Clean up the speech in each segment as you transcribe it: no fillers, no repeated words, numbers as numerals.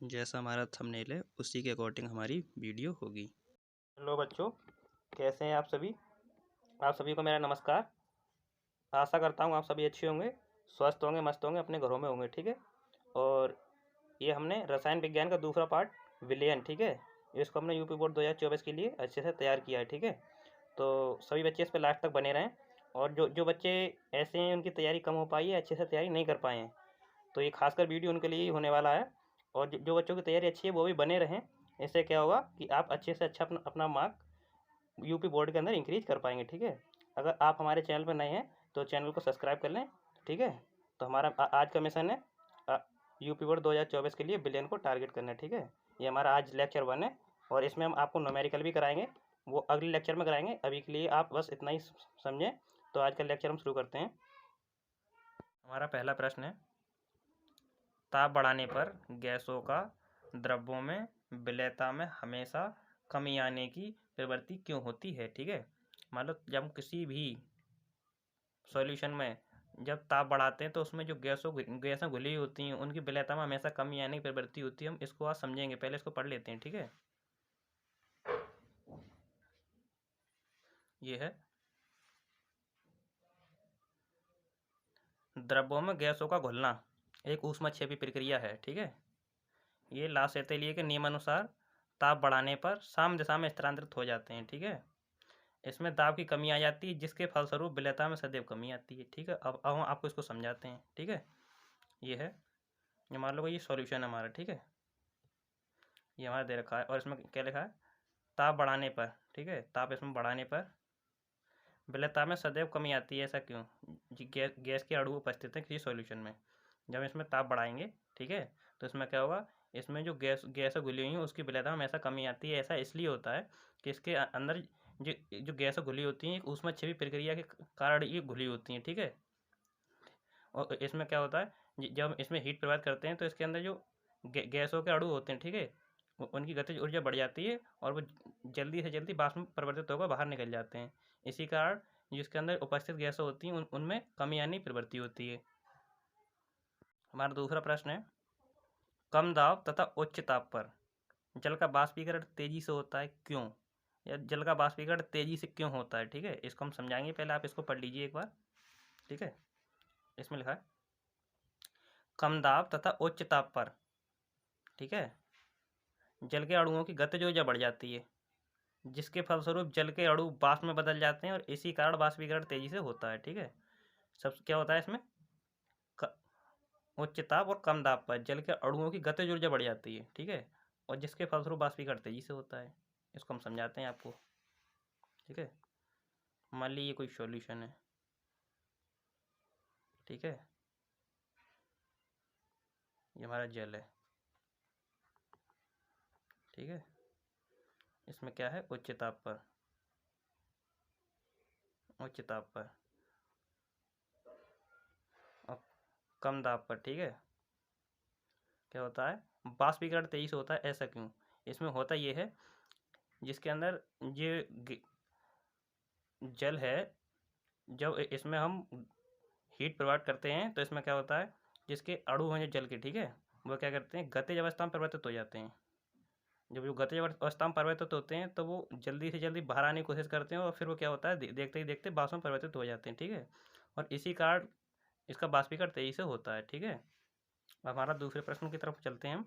जैसा हमारा थंबनेल है उसी के अकॉर्डिंग हमारी वीडियो होगी। हेलो बच्चों, कैसे हैं आप सभी। आप सभी को मेरा नमस्कार। आशा करता हूँ आप सभी अच्छे होंगे, स्वस्थ होंगे, मस्त होंगे, अपने घरों में होंगे। ठीक है। और ये हमने रसायन विज्ञान का दूसरा पार्ट विलयन, ठीक है, इसको हमने यूपी बोर्ड 2024 के लिए अच्छे से तैयार किया है। ठीक है। तो सभी बच्चे इस पर लास्ट तक बने रहें। और जो जो बच्चे ऐसे हैं उनकी तैयारी कम हो पाई है, अच्छे से तैयारी नहीं कर पाए हैं, तो ये खासकर वीडियो उनके लिए ही होने वाला है। और जो बच्चों की तैयारी अच्छी है वो भी बने रहें। इससे क्या होगा कि आप अच्छे से अच्छा अपना मार्क यूपी बोर्ड के अंदर इंक्रीज कर पाएंगे। ठीक है। अगर आप हमारे चैनल पर नए हैं तो चैनल को सब्सक्राइब कर लें। ठीक है। तो हमारा आज का मिशन है यूपी बोर्ड 2024 के लिए बिलियन को टारगेट करना है। ठीक है। ये हमारा आज लेक्चर 1 है और इसमें हम आपको न्यूमेरिकल भी कराएंगे, वो अगले लेक्चर में कराएंगे। अभी के लिए आप बस इतना ही समझें। तो आज का लेक्चर हम शुरू करते हैं। हमारा पहला प्रश्न है, ताप बढ़ाने पर गैसों का द्रव्यों में विलेयता में हमेशा कमी आने की प्रवृत्ति क्यों होती है। ठीक है। मान लो जब किसी भी सॉल्यूशन में जब ताप बढ़ाते हैं तो उसमें जो गैसें घुली हुई होती हैं उनकी विलेयता में हमेशा कमी आने की प्रवृत्ति होती है। हम इसको आज समझेंगे, पहले इसको पढ़ लेते हैं। ठीक है। ये है, द्रव्यों में गैसों का घुलना एक ऊष्मक्षेपी प्रक्रिया है। ठीक है। ये ला शेतेलिए के नियमानुसार ताप बढ़ाने पर साम दिशा में स्थानांतरित हो जाते हैं। ठीक है। इसमें दाब की कमी आ जाती है जिसके फलस्वरूप विलेयता में सदैव कमी आती है। ठीक है। अब हम आपको इसको समझाते हैं। ठीक है। ये है, ये मान लो ये सॉल्यूशन है हमारा। ठीक है। ये हमारा दे रखा है और इसमें क्या लिखा है, ताप बढ़ाने पर। ठीक है। ताप इसमें बढ़ाने पर विलेयता में सदैव कमी आती है। ऐसा क्यों? गैस के अणु उपस्थित है किसी सॉल्यूशन में, जब इसमें ताप बढ़ाएंगे, ठीक है, तो इसमें क्या होगा, इसमें जो गैस घुली हुई है उसकी विलेयता में हमेशा कमी आती है। ऐसा इसलिए होता है कि इसके अंदर जो गैस घुली होती हैं ऊष्मक्षेपी प्रक्रिया के कारण ये घुली होती हैं। ठीक है। और इसमें क्या होता है, जब इसमें हीट प्रवाहित करते हैं तो इसके अंदर जो गैसों के अणु होते हैं, ठीक है, उनकी गतिज ऊर्जा बढ़ जाती है और वो जल्दी से जल्दी वाष्प में परिवर्तित होकर बाहर निकल जाते हैं। इसी कारण जिसके अंदर उपस्थित गैसें होती हैं उनमें कमी आने की प्रवृत्ति होती है। हमारा दूसरा प्रश्न है, कम दाब तथा उच्च ताप पर जल का बाष्पीकरण तेजी से होता है क्यों, या जल का बाष्पीकरण तेजी से क्यों होता है। ठीक है। इसको हम समझाएंगे, पहले आप इसको पढ़ लीजिए एक बार। ठीक है। इसमें लिखा है, कम दाब तथा उच्च ताप पर, ठीक है, जल के अणुओं की गतिज ऊर्जा बढ़ जाती है जिसके फलस्वरूप जल के अणु वाष्प में बदल जाते हैं और इसी कारण वाष्पीकरण तेजी से होता है। ठीक है। सब क्या होता है इसमें, उच्च ताप और कम दाब पर जल के अणुओं की गतिज ऊर्जा बढ़ जाती है। ठीक है। और जिसके फलस्वरूप वाष्पीकरण तेजी से होता है। इसको हम समझाते हैं आपको। ठीक है। मान लीजिए कोई सॉल्यूशन है, ठीक है, ये हमारा जल है। ठीक है। इसमें क्या है, उच्च ताप पर, उच्च ताप पर और कम दाब पर, ठीक है, क्या होता है, वाष्पीकरण तेजी से होता है। ऐसा क्यों? इसमें होता ये है, जिसके अंदर ये जल है, जब इसमें हम हीट प्रोवाइड करते हैं तो इसमें क्या होता है, जिसके अणु हैं जल के, ठीक है, वो क्या करते हैं, गतिज अवस्था में परिवर्तित हो जाते हैं। जब वो गतिज अवस्था में परिवर्तित होते हैं तो वो जल्दी से जल्दी बाहर आने की कोशिश करते हैं और फिर वो क्या होता है, देखते ही देखते वाष्प में परिवर्तित हो जाते हैं। ठीक है। और इसी कारण इसका बाष्पीकरण तेजी से होता है। ठीक है। हमारा दूसरे प्रश्न की तरफ चलते हैं हम।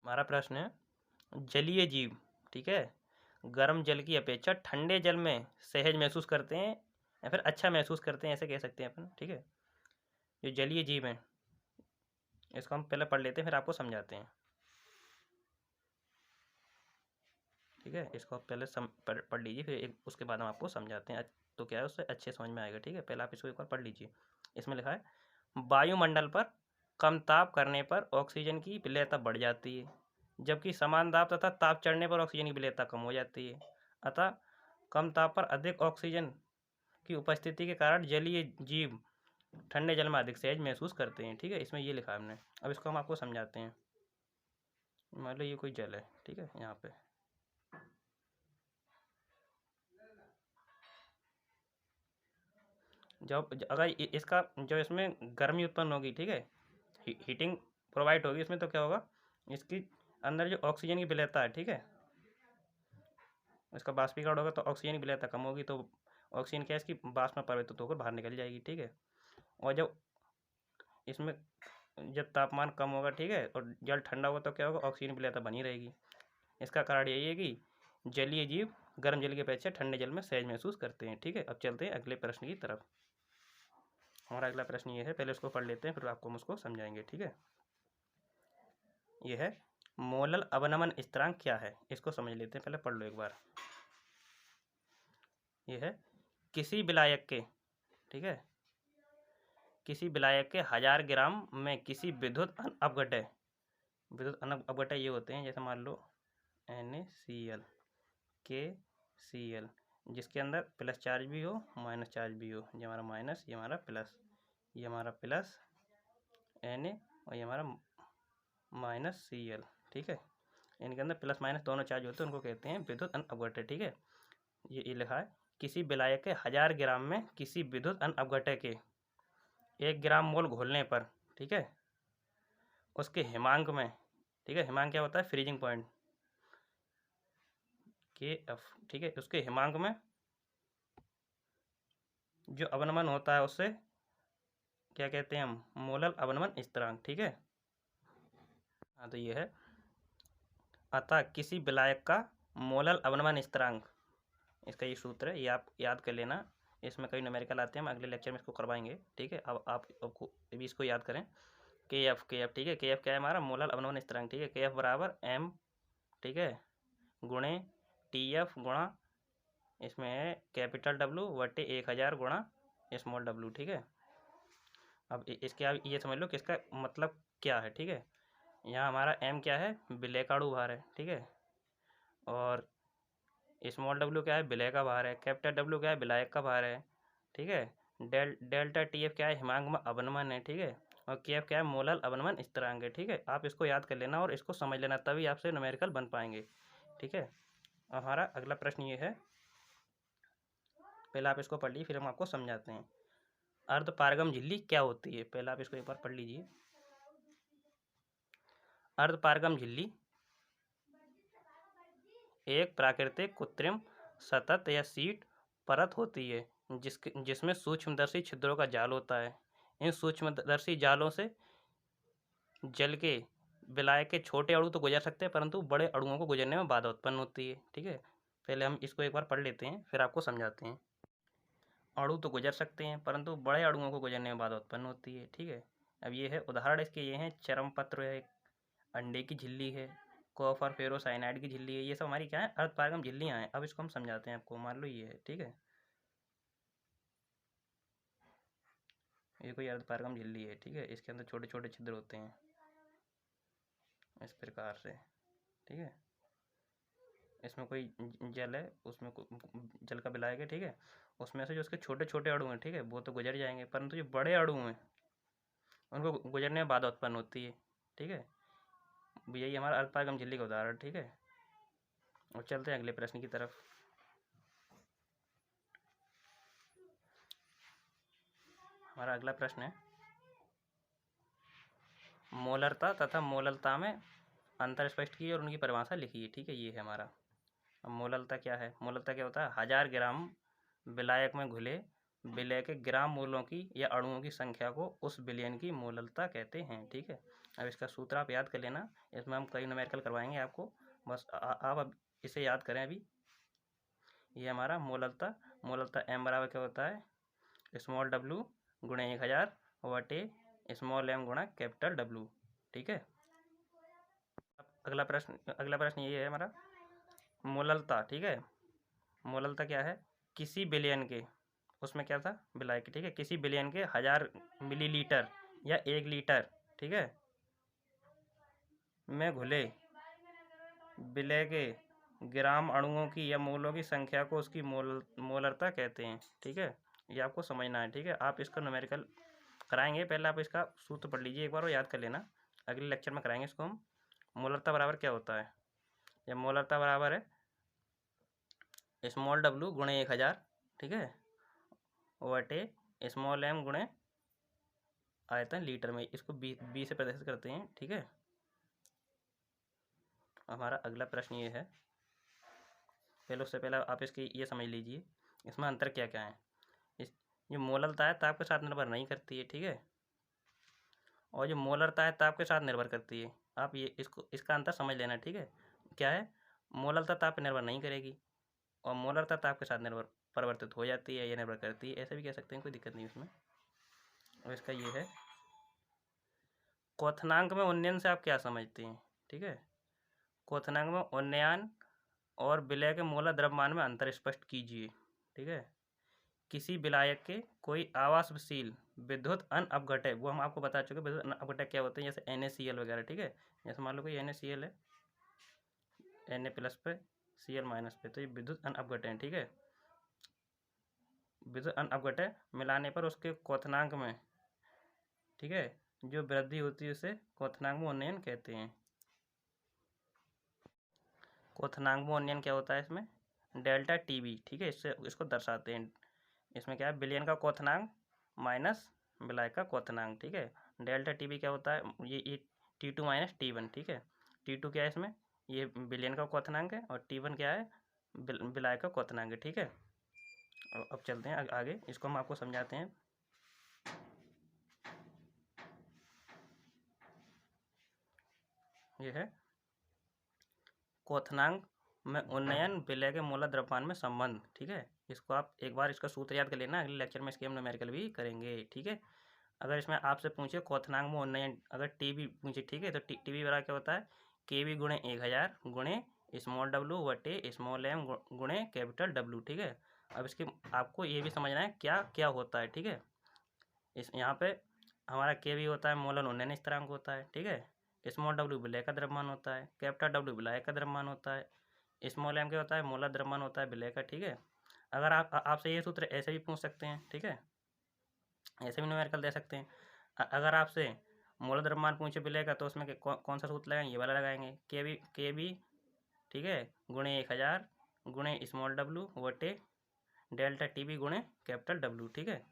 हमारा प्रश्न है, जलीय जीव, ठीक है, गर्म जल की अपेक्षा ठंडे जल में सहज महसूस करते हैं या फिर अच्छा महसूस करते हैं, ऐसे कह सकते हैं अपन। ठीक है। जो जलीय जीव हैं इसको हम पहले पढ़ लेते हैं फिर आपको समझाते हैं। ठीक है। इसको आप पहले पढ़ लीजिए, फिर उसके बाद हम आपको समझाते हैं, तो क्या है उससे अच्छे समझ में आएगा। ठीक है। पहले आप इसको एक बार पढ़ लीजिए। इसमें लिखा है, वायुमंडल पर कम ताप करने पर ऑक्सीजन की विलेयता बढ़ जाती है जबकि समान दाब तथा ताप चढ़ने पर ऑक्सीजन की विलेयता कम हो जाती है। अतः कम ताप पर अधिक ऑक्सीजन की उपस्थिति के कारण जलीय जीव ठंडे जल में अधिक सहज महसूस करते हैं। ठीक है। इसमें ये लिखा है हमने। अब इसको हम आपको समझाते हैं। मान लो ये कोई जल है, ठीक है, यहाँ पे जब अगर इसका जो इसमें गर्मी उत्पन्न होगी, ठीक है, हीटिंग प्रोवाइड होगी इसमें, तो क्या होगा, इसकी अंदर जो ऑक्सीजन की विलेयता है, ठीक है, इसका बाष्पीकरण होगा तो ऑक्सीजन की विलेयता कम होगी, तो ऑक्सीजन क्या है, इसकी बाष्प में परिवर्तित होकर बाहर निकल जाएगी, ठीक है। और जब इसमें जब तापमान कम होगा, ठीक है, और जल ठंडा होगा तो क्या होगा, ऑक्सीजन की विलेयता बनी रहेगी। इसका कारण यही है कि जलीय जीव गर्म जल की अपेक्षा ठंडे जल में सहज महसूस करते हैं, ठीक है। अब चलते हैं अगले प्रश्न की तरफ। हमारा अगला प्रश्न ये है, पहले उसको पढ़ लेते हैं फिर आपको हम उसको समझाएंगे, ठीक है। यह है मोलल अवनमन स्थिरांक क्या है, इसको समझ लेते हैं, पहले पढ़ लो एक बार। यह है किसी विलायक के, ठीक है, किसी विलायक के 1000 ग्राम में किसी विद्युत अपघटय, विद्युत अपघटय ये होते हैं जैसे मान लो NaCl, KCl, जिसके अंदर प्लस चार्ज भी हो माइनस चार्ज भी हो, ये हमारा माइनस, ये हमारा प्लस, ये हमारा प्लस Na और ये हमारा माइनस Cl, ठीक है। इनके अंदर प्लस माइनस दोनों चार्ज होते हैं, उनको कहते हैं विद्युत अपघटय, ठीक है। ये लिखा है किसी विलायक के 1000 ग्राम में किसी विद्युत अपघटय के 1 ग्राम मोल घोलने पर, ठीक है, उसके हिमांक में, ठीक है, हिमांक क्या होता है, फ्रीजिंग पॉइंट, KF, ठीक है, उसके हिमांक में जो अवनमन होता है उससे क्या कहते हैं हम, मोलल अवनमन स्थिरांक, ठीक है। हाँ तो ये है, अतः किसी विलायक का मोलल अवनमन स्थिरांक, इसका ये सूत्र है, ये आप याद कर लेना, इसमें कई न्यूमेरिकल आते हैं, हम अगले लेक्चर में इसको करवाएंगे, ठीक है। अब आपको अभी इसको याद करें, KF, ठीक है, KF क्या है हमारा, मोलल अवनमन स्थिरांक, ठीक है। KF बराबर M, ठीक है, गुणे TF गुणा इसमें है कैपिटल W बटे 1000 गुणा स्मॉल w, ठीक है। अब इसके आप ये समझ लो कि इसका मतलब क्या है, ठीक है। यहाँ हमारा M क्या है, विलय का अणु भार है, ठीक है, और स्मॉल w क्या है, विलय का भार है, कैपिटल W क्या है, विलायक का भार है, ठीक है। डेल्टा TF क्या है, हिमांक में अवनमन है, ठीक है, और KF क्या है, मोलल अवनमन स्थिरांक है, ठीक है। आप इसको याद कर लेना और इसको समझ लेना, तभी आपसे न्यूमेरिकल बन पाएंगे, ठीक है। हमारा अगला प्रश्न ये है, पहले आप इसको पढ़ लीजिए फिर हम आपको समझाते हैं। अर्धपारगम झिल्ली क्या होती है, पहले आप इसको एक बार पढ़ लीजिए। अर्धपारगम झिल्ली एक प्राकृतिक कृत्रिम सतत या शीट परत होती है जिसमें सूक्ष्मदर्शी छिद्रों का जाल होता है। इन सूक्ष्मदर्शी जालों से जल के विलायक के छोटे अणु तो गुजर सकते हैं परंतु बड़े अणुओं को गुजरने में बाधा उत्पन्न होती है, ठीक है। पहले हम इसको एक बार पढ़ लेते हैं फिर आपको समझाते हैं। अणु तो गुजर सकते हैं परंतु बड़े अणुओं को गुजरने में बाधा उत्पन्न होती है, ठीक है। अब ये है उदाहरण इसके, ये हैं चरमपत्र है, अंडे की झिल्ली है, कॉपर फेरोसाइनाइड की झिल्ली है, ये सब हमारी क्या है, अर्धपारगम झिल्लियाँ हैं। अब इसको हम समझाते हैं आपको, मान लो ये है, ठीक है, ये कोई अर्धपारगम झिल्ली है, ठीक है, इसके अंदर छोटे छोटे छिद्र होते हैं इस प्रकार से, ठीक है। इसमें कोई जल है, उसमें जल का विलायक है, ठीक है, उसमें से जो उसके छोटे छोटे अणु हैं, ठीक है, वो तो गुजर जाएंगे परंतु जो बड़े अणु हैं उनको गुजरने में बाधा उत्पन्न होती है, ठीक है। यही हमारा अर्धपारगम झिल्ली का उदाहरण, ठीक है। और चलते हैं अगले प्रश्न की तरफ। हमारा अगला प्रश्न है, मोलरता तथा मोललता में अंतर स्पष्ट कीजिए और उनकी परिभाषा लिखिए, ठीक है, ये है हमारा। अब मोललता क्या है, मोललता क्या होता है, 1000 ग्राम विलायक में घुले विलय के ग्राम मूलों की या अणुओं की संख्या को उस विलयन की मोललता कहते हैं, ठीक है। अब इसका सूत्र आप याद कर लेना, इसमें हम कई न्यूमेरिकल करवाएंगे आपको, बस आप अब इसे याद करें अभी। ये हमारा मोललता, मोललता M बराबर क्या होता है, स्मॉल w गुणे 1000 बटे स्मॉल m गुणा कैपिटल W, ठीक है। अगला प्रश्न ये है हमारा, मोललता, ठीक है, मोललता क्या है, किसी विलयन के, उसमें क्या था, विलायक, ठीक है, किसी विलयन के 1000 मिलीलीटर या 1 लीटर, ठीक है, में घुले विलय के ग्राम अणुओं की या मोलों की संख्या को उसकी मोलरता कहते हैं, ठीक है। ये आपको समझना है, ठीक है। आप इसका न्यूमेरिकल कराएंगे, पहले आप इसका सूत्र पढ़ लीजिए एक बार और याद कर लेना, अगले लेक्चर में कराएंगे इसको हम। मोलरता बराबर क्या होता है, या मोलरता बराबर है स्मॉल w गुणे 1000, ठीक है, बटे स्मॉल m गुणे आयतन लीटर में, इसको बी से प्रदर्शित करते हैं, ठीक है। हमारा अगला प्रश्न ये है, पहले उससे पहले आप इसकी ये समझ लीजिए इसमें अंतर क्या क्या है। इस जो मोललता है ताप के साथ निर्भर नहीं करती है, ठीक है, और जो मोलरता है ताप के साथ निर्भर करती है। आप ये इसका अंतर समझ लेना, ठीक है। क्या है, मोलरता ताप पर निर्भर नहीं करेगी और मोलरता ताप के साथ निर्भर परिवर्तित हो जाती है या निर्भर करती है, ऐसे भी कह सकते हैं, कोई दिक्कत नहीं उसमें। और इसका ये है, क्वथनांक में उन्नयन से आप क्या समझते हैं, ठीक है। क्वथनांक में उन्नयन और विलय के मोलर द्रव्यमान में अंतर स्पष्ट कीजिए, ठीक है। किसी विलायक के कोई आवासशील विद्युत अन अपघटय, वो हम आपको बता चुके विद्युत अन अपघटय क्या होते हैं, जैसे NaCl वगैरह, ठीक है। जैसे मान लो कोई NaCl है, Na प्लस पे Cl माइनस पे, तो ये विद्युत अन अपघटय है, ठीक है। विद्युत अन अपघटय मिलाने पर उसके क्वथनांक में, ठीक है, जो वृद्धि होती है उसे क्वथनांक में उन्नयन कहते हैं। क्वथनांक में उन्नयन क्या होता है, इसमें डेल्टा TB, ठीक है, इसको दर्शाते हैं। इसमें क्या है, विलयन का क्वथनांक माइनस विलायक का क्वथनांक, ठीक है। डेल्टा TB क्या होता है, ये T2 माइनस T1, ठीक है। T2 क्या है इसमें, ये विलयन का क्वथनांक है और T1 क्या है, विलायक का क्वथनांक है, ठीक है। अब चलते हैं आगे, इसको हम आपको समझाते हैं। ये है क्वथनांक में उन्नयन विलय के मोलर द्रव्यमान में संबंध, ठीक है। इसको आप एक बार इसका सूत्र याद कर लेना, अगले लेक्चर में इसके हम न्यूमेरिकल भी करेंगे, ठीक है। अगर इसमें आपसे पूछे क्वथनांक में उन्नयन, अगर TB पूछे, ठीक है, तो TB बराबर क्या होता है, KB गुणे 1000 गुणे स्मॉल w बटे स्मॉल m गुणे कैपिटल W, ठीक है। अब इसके आपको ये भी समझना है क्या क्या होता है, ठीक है। इस यहाँ पे हमारा KB होता है मोलर उन्नयन स्थिरांक होता है, ठीक है। स्मॉल w विलय का द्रव्यमान होता है, कैपिटल W विलायक का द्रव्यमान होता है, स्मॉल m क्या होता है, मोलर द्रव्यमान होता है विलय का, ठीक है। अगर आपसे ये सूत्र ऐसे भी पूछ सकते हैं, ठीक है, ऐसे भी न्यूमेरिकल दे सकते हैं। अगर आपसे मोलर द्रव्यमान पूछे विलय का, तो उसमें कौन सा सूत्र लगाएंगे, ये वाला लगाएंगे, KB, ठीक है, गुणे 1000 गुणे स्मॉल w बटे डेल्टा TB गुणे कैपिटल W, ठीक है।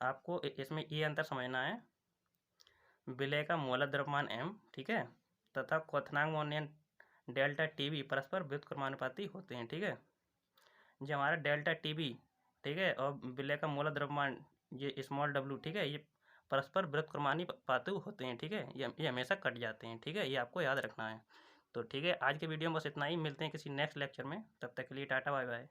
आपको इसमें ये अंतर समझना है, विलय का मोलर द्रव्यमान m, ठीक है, तथा क्वथनांक में उन्नयन डेल्टा TB परस्पर व्युत्क्रमानुपाती होते हैं, ठीक है। जो हमारा डेल्टा TB, ठीक है, और विलय का मोलर द्रव्यमान ये स्मॉल w, ठीक है, ये परस्पर व्युत्क्रमानुपाती होते हैं, ठीक है। ये हमेशा कट जाते हैं, ठीक है, ये आपको याद रखना है। तो ठीक है, आज के वीडियो में बस इतना ही, मिलते हैं किसी नेक्स्ट लेक्चर में, तब तक के लिए टाटा बाय बाय।